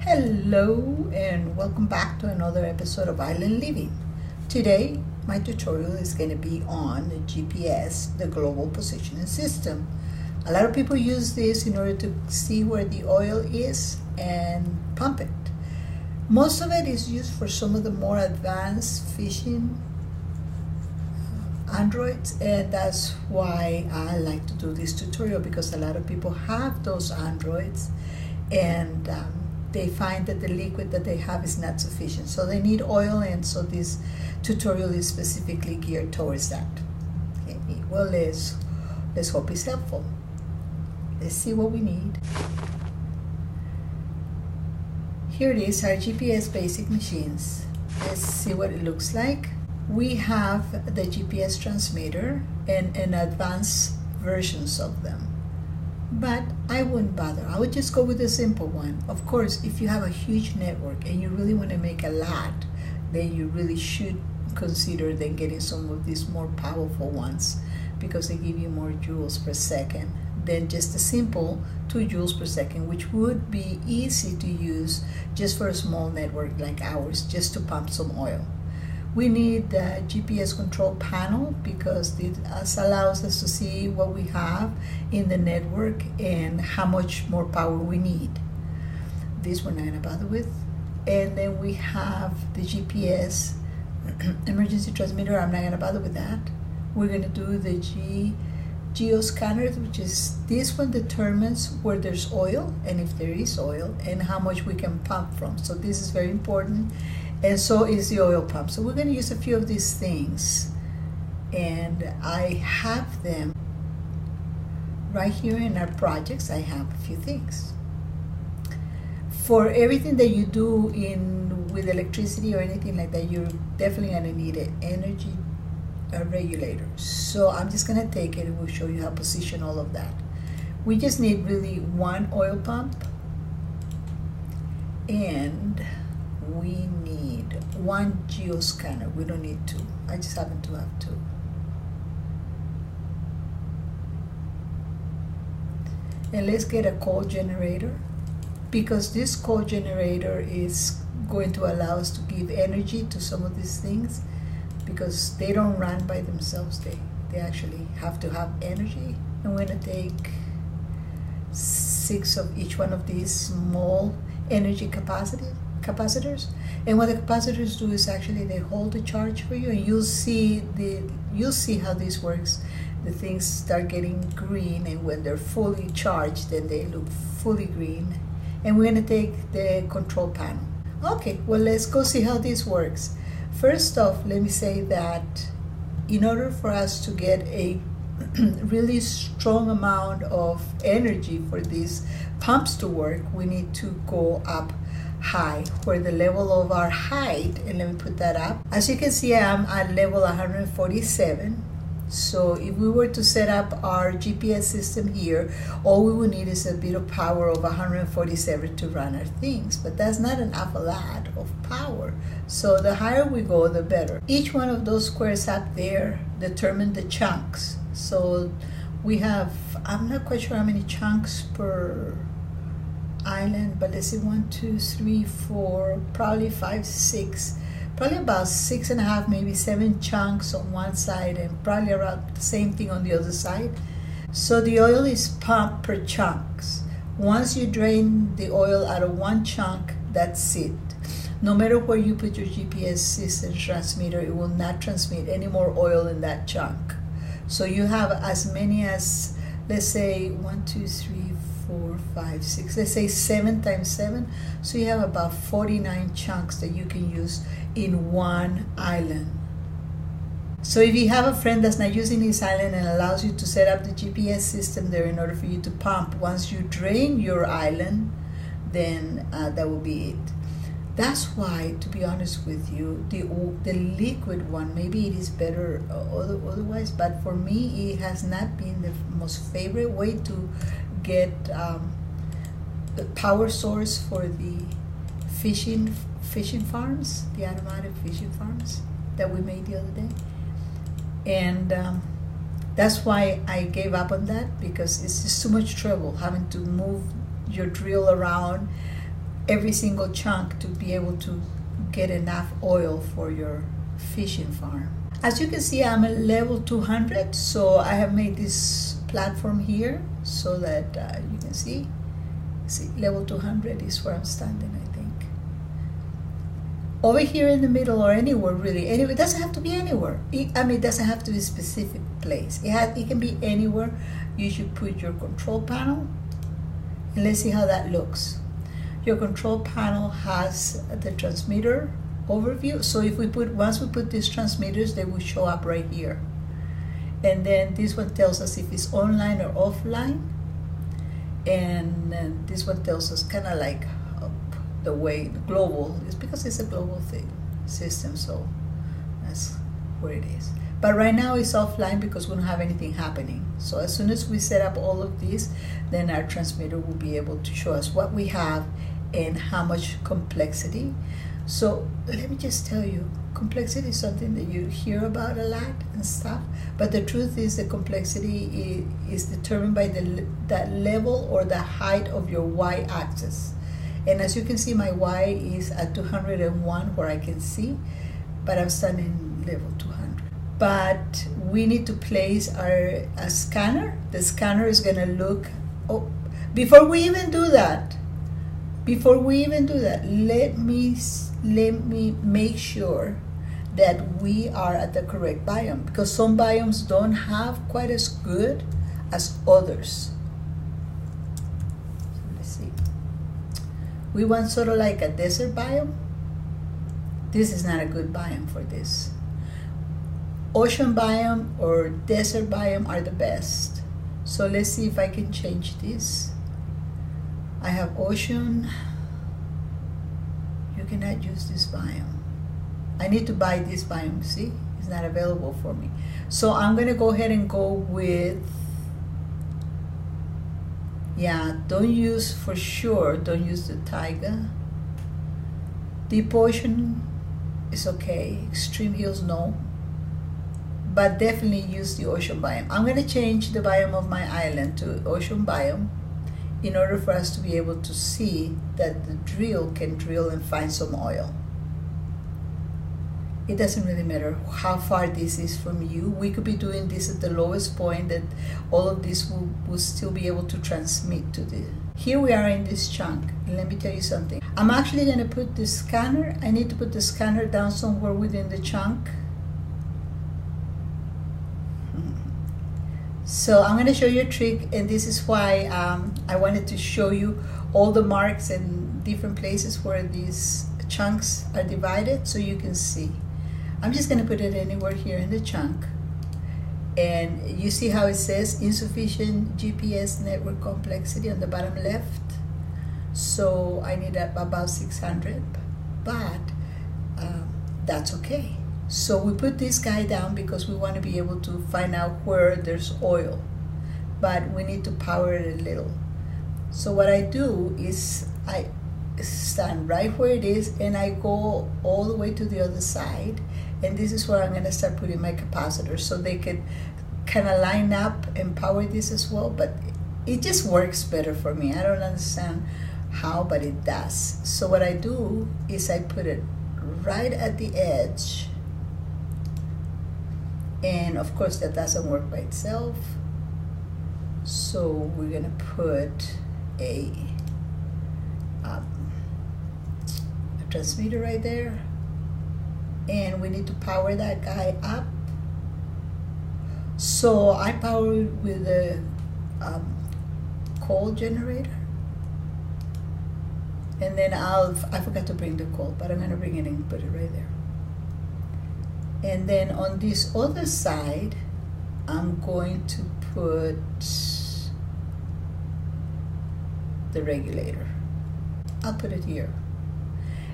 Hello and welcome back to another episode of Island Living. Today my tutorial is going to be on the GPS, the Global Positioning System. A lot of people use this in order to see where the oil is and pump it. Most of it is used for some of the more advanced fishing Androids, and that's why I like to do this tutorial, because a lot of people have those Androids and they find that the liquid that they have is not sufficient, so they need oil, and so this tutorial is specifically geared towards that. Okay. Well, let's hope it's helpful. Let's see what we need. Here it is, our GPS basic machines. Let's see what it looks like. We have the GPS transmitter and advanced versions of them, but I wouldn't bother. I would just go with the simple one. Of course, if you have a huge network and you really want to make a lot, then you really should consider then getting some of these more powerful ones, because they give you more joules per second than just a simple 2 joules per second, which would be easy to use just for a small network like ours, just to pump some oil. We need the GPS control panel because it allows us to see what we have in the network and how much more power we need. This we're not going to bother with. And then we have the GPS emergency transmitter. I'm not going to bother with that. We're going to do the geoscanner, which is this one determines where there's oil and if there is oil and how much we can pump from. So this is very important. And so is the oil pump. So we're going to use a few of these things, and I have them right here in our projects. I have a few things. For everything that you do with electricity or anything like that, you're definitely going to need an energy regulator. So I'm just going to take it and we'll show you how to position all of that. We just need really one oil pump, and we need one geoscanner. We don't need 2. I just happen to have 2. And let's get a coal generator, because this coal generator is going to allow us to give energy to some of these things, because they don't run by themselves. They actually have to have energy. And we're going to take 6 of each one of these small energy capacitors, and what the capacitors do is actually they hold the charge for you, and you'll see how this works. The things start getting green, and when they're fully charged, then they look fully green. And we're going to take the control panel. Okay, well, let's go see how this works. First off, let me say that in order for us to get a really strong amount of energy for these pumps to work, we need to go up high, where the level of our height, and let me put that up. As you can see, I'm at level 147. So if we were to set up our GPS system here, all we would need is a bit of power of 147 to run our things, but that's not an awful lot of power. So the higher we go, the better. Each one of those squares up there determine the chunks. So we have, I'm not quite sure how many chunks per island, but let's see, 1, 2, 3, 4, probably 5, 6, probably about 6.5, maybe 7 chunks on one side, and probably around the same thing on the other side. So the oil is pumped per chunks. Once you drain the oil out of one chunk, that's it. No matter where you put your GPS system transmitter, it will not transmit any more oil in that chunk. So you have as many as, let's say, 1, 2, 3, 4, 5, 6, let's say 7 times 7. So you have about 49 chunks that you can use in one island. So if you have a friend that's not using this island and allows you to set up the GPS system there in order for you to pump, once you drain your island, then that will be it. That's why, to be honest with you, the liquid one, maybe it is better otherwise, but for me it has not been the most favorite way to get the power source for the fishing farms, the automatic fishing farms that we made the other day. And that's why I gave up on that, because it's just too much trouble having to move your drill around every single chunk to be able to get enough oil for your fishing farm. As you can see, I'm at level 200, so I have made this platform here so that you can see level 200 is where I'm standing, I think. Over here in the middle or anywhere really, anyway, it doesn't have to be anywhere. It doesn't have to be a specific place. It can be anywhere. You should put your control panel, and let's see how that looks. Your control panel has the transmitter overview. So if once we put these transmitters, they will show up right here. And then this one tells us if it's online or offline. And then this one tells us kind of like the way global is, because it's a global system, so that's where it is. But right now it's offline because we don't have anything happening. So as soon as we set up all of this, then our transmitter will be able to show us what we have and how much complexity. So let me just tell you, complexity is something that you hear about a lot and stuff, but the truth is the complexity is determined by that level or the height of your y-axis. And as you can see, my y is at 201 where I can see, but I'm standing level 200. But we need to place a scanner. The scanner is going to look, before we even do that, let me make sure that we are at the correct biome, because some biomes don't have quite as good as others. So let's see. We want sort of like a desert biome. This is not a good biome for this. Ocean biome or desert biome are the best. So let's see if I can change this. I have ocean. You cannot use this biome. I need to buy this biome, see? It's not available for me. So I'm gonna go ahead and go with, don't use the taiga. Deep ocean is okay, extreme hills no, but definitely use the ocean biome. I'm gonna change the biome of my island to ocean biome in order for us to be able to see that the drill can drill and find some oil. It doesn't really matter how far this is from you. We could be doing this at the lowest point that all of this will still be able to transmit to the... Here we are in this chunk, and let me tell you something. I'm actually gonna put the scanner, I need to put the scanner down somewhere within the chunk. So I'm gonna show you a trick, and this is why I wanted to show you all the marks and different places where these chunks are divided so you can see. I'm just gonna put it anywhere here in the chunk. And you see how it says insufficient GPS network complexity on the bottom left. So I need about 600, but that's okay. So we put this guy down because we want to be able to find out where there's oil, but we need to power it a little. So what I do is I stand right where it is and I go all the way to the other side, and this is where I'm going to start putting my capacitors so they could kind of line up and power this as well, but it just works better for me. I don't understand how, but it does. So what I do is I put it right at the edge, and of course that doesn't work by itself, so we're going to put a transmitter right there, and we need to power that guy up. So I power it with a coal generator, and then I forgot to bring the coal, but I'm going to bring it and put it right there. And then on this other side, I'm going to put the regulator. I'll put it here.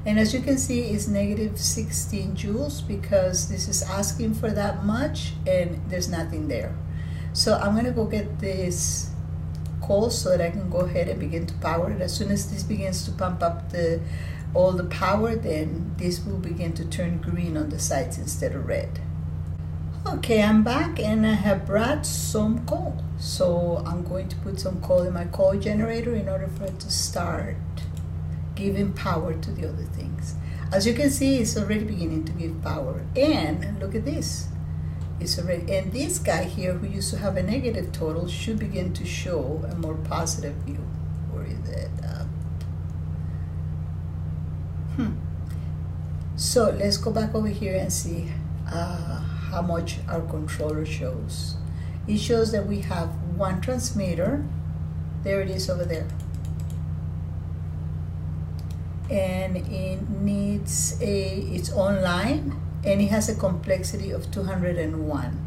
And as you can see, it's negative 16 joules because this is asking for that much and there's nothing there. So I'm gonna go get this coal so that I can go ahead and begin to power it. As soon as this begins to pump up all the power, then this will begin to turn green on the sides instead of red. Okay, I'm back and I have brought some coal. So I'm going to put some coal in my coal generator in order for it to start giving power to the other things. As you can see, it's already beginning to give power. And look at this. It's already, and this guy here who used to have a negative total should begin to show a more positive view. Where is it? So let's go back over here and see how much our controller shows. It shows that we have one transmitter. There it is over there. And it needs it's online, and it has a complexity of 201.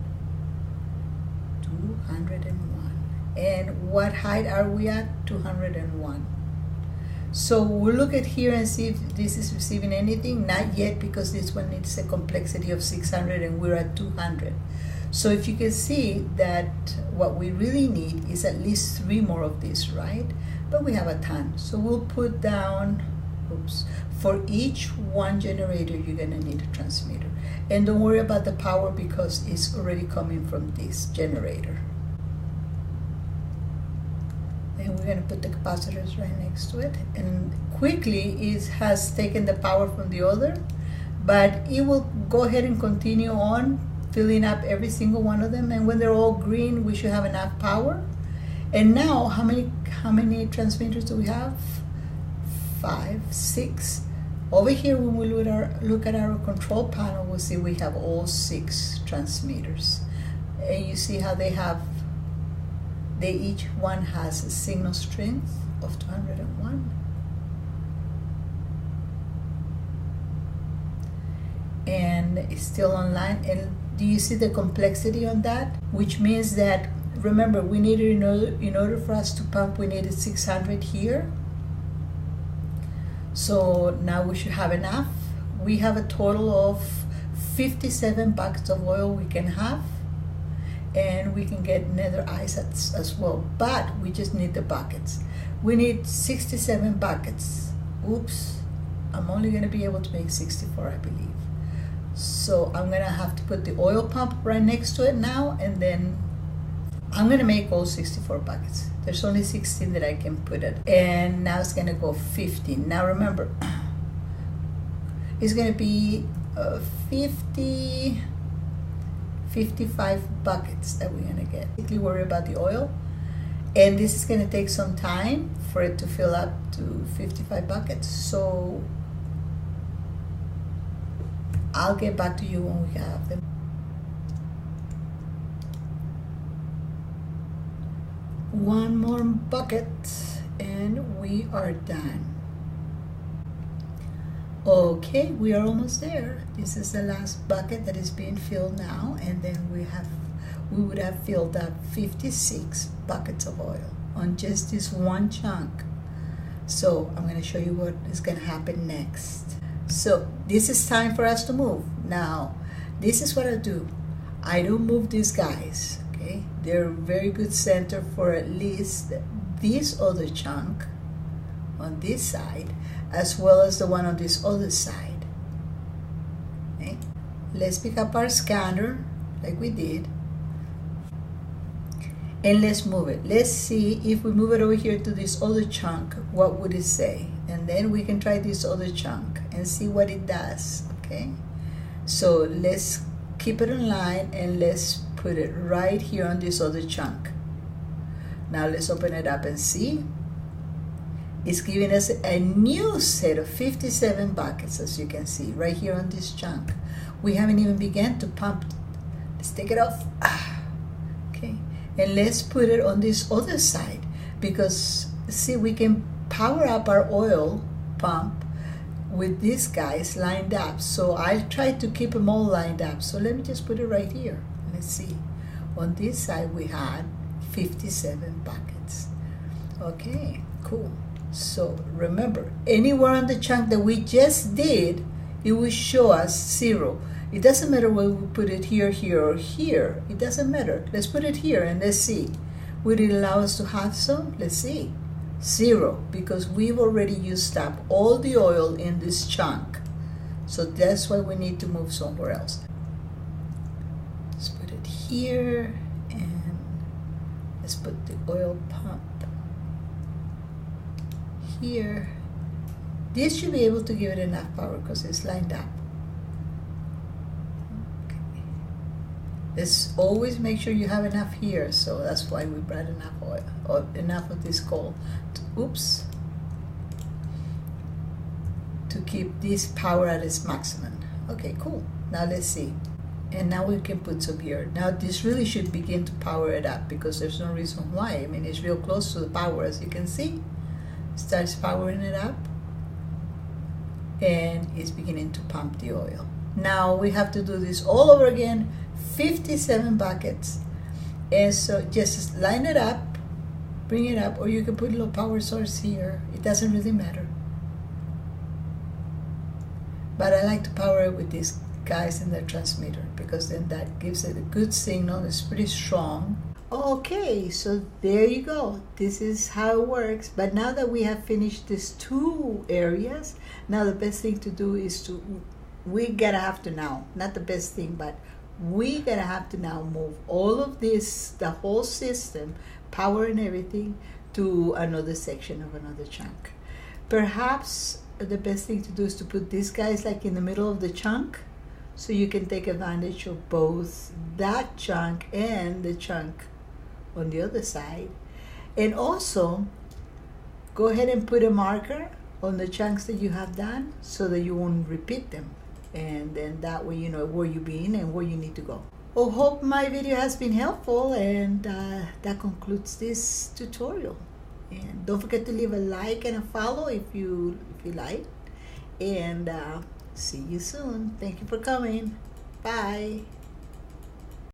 201. And what height are we at? 201. So we'll look at here and see if this is receiving anything. Not yet, because this one needs a complexity of 600 and we're at 200. So if you can see that what we really need is at least 3 more of this, right? But we have a ton. So we'll put down, oops, for each one generator, you're gonna need a transmitter. And don't worry about the power because it's already coming from this generator. And we're gonna put the capacitors right next to it. And quickly, it has taken the power from the other, but it will go ahead and continue on filling up every single one of them. And when they're all green, we should have enough power. And now, how many transmitters do we have? 5, 6. Over here, when we look at our control panel, we'll see we have all 6 transmitters. And you see how they each one has a signal strength of 201. And it's still online. And do you see the complexity on that? Which means that, remember, we needed, in order for us to pump, we needed 600 here. So now we should have enough. We have a total of 57 buckets of oil we can have. And we can get nether ice as well, but we just need the buckets. We need 67 buckets. Oops, I'm only gonna be able to make 64, I believe. So I'm gonna have to put the oil pump right next to it now, and then I'm gonna make all 64 buckets. There's only 16 that I can put it. And now it's gonna go 15. Now remember, it's gonna be 55 buckets that we're gonna get. Don't worry about the oil. And this is gonna take some time for it to fill up to 55 buckets. So I'll get back to you when we have them. One more bucket and we are done. Okay, we are almost there. This is the last bucket that is being filled now, and then we would have filled up 56 buckets of oil on just this one chunk. So I'm going to show you what is going to happen next. So this is time for us to move. Now, this is what I do. I don't move these guys, okay? They're a very good center for at least this other chunk on this side, as well as the one on this other side. Okay? Let's pick up our scanner like we did, and let's move it. Let's see if we move it over here to this other chunk, what would it say? And then we can try this other chunk and see what it does. Okay, so let's keep it online and let's put it right here on this other chunk. Now let's open it up and see. It's giving us a new set of 57 buckets, as you can see, right here on this chunk. We haven't even begun to pump. Let's take it off. Okay, and let's put it on this other side, because see, we can power up our oil pump with these guys lined up. So I'll try to keep them all lined up. So let me just put it right here. Let's see. On this side we had 57 buckets. Okay, cool. So remember, anywhere on the chunk that we just did, it will show us 0. It doesn't matter whether we put it here, here, or here. It doesn't matter. Let's put it here and let's see. Would it allow us to have some? Let's see. 0, because we've already used up all the oil in this chunk. So that's why we need to move somewhere else. Let's put it here, and let's put the oil pump here, This should be able to give it enough power because it's lined up. Okay. Let's always make sure you have enough here, so that's why we brought enough oil, or enough of this coal. Oops. To keep this power at its maximum. Okay, cool. Now let's see. And now we can put some here. Now this really should begin to power it up because there's no reason why. I mean, it's real close to the power, as you can see. Starts powering it up. And it's beginning to pump the oil. Now we have to do this all over again, 57 buckets. And so just line it up, bring it up, or you can put a little power source here. It doesn't really matter. But I like to power it with these guys in the transmitter because then that gives it a good signal. It's pretty strong. Okay, so there you go. This is how it works. But now that we have finished these two areas, now the best thing to do is we gotta have to now, not the best thing, but we gotta have to now move all of this, the whole system, power and everything, to another section of another chunk. Perhaps the best thing to do is to put these guys like in the middle of the chunk, so you can take advantage of both that chunk and the chunk on the other side. And also go ahead and put a marker on the chunks that you have done so that you won't repeat them, and then that way you know where you've been and where you need to go. Oh, hope my video has been helpful, and that concludes this tutorial. And don't forget to leave a like and a follow if you like. And see you soon. Thank you for coming. Bye.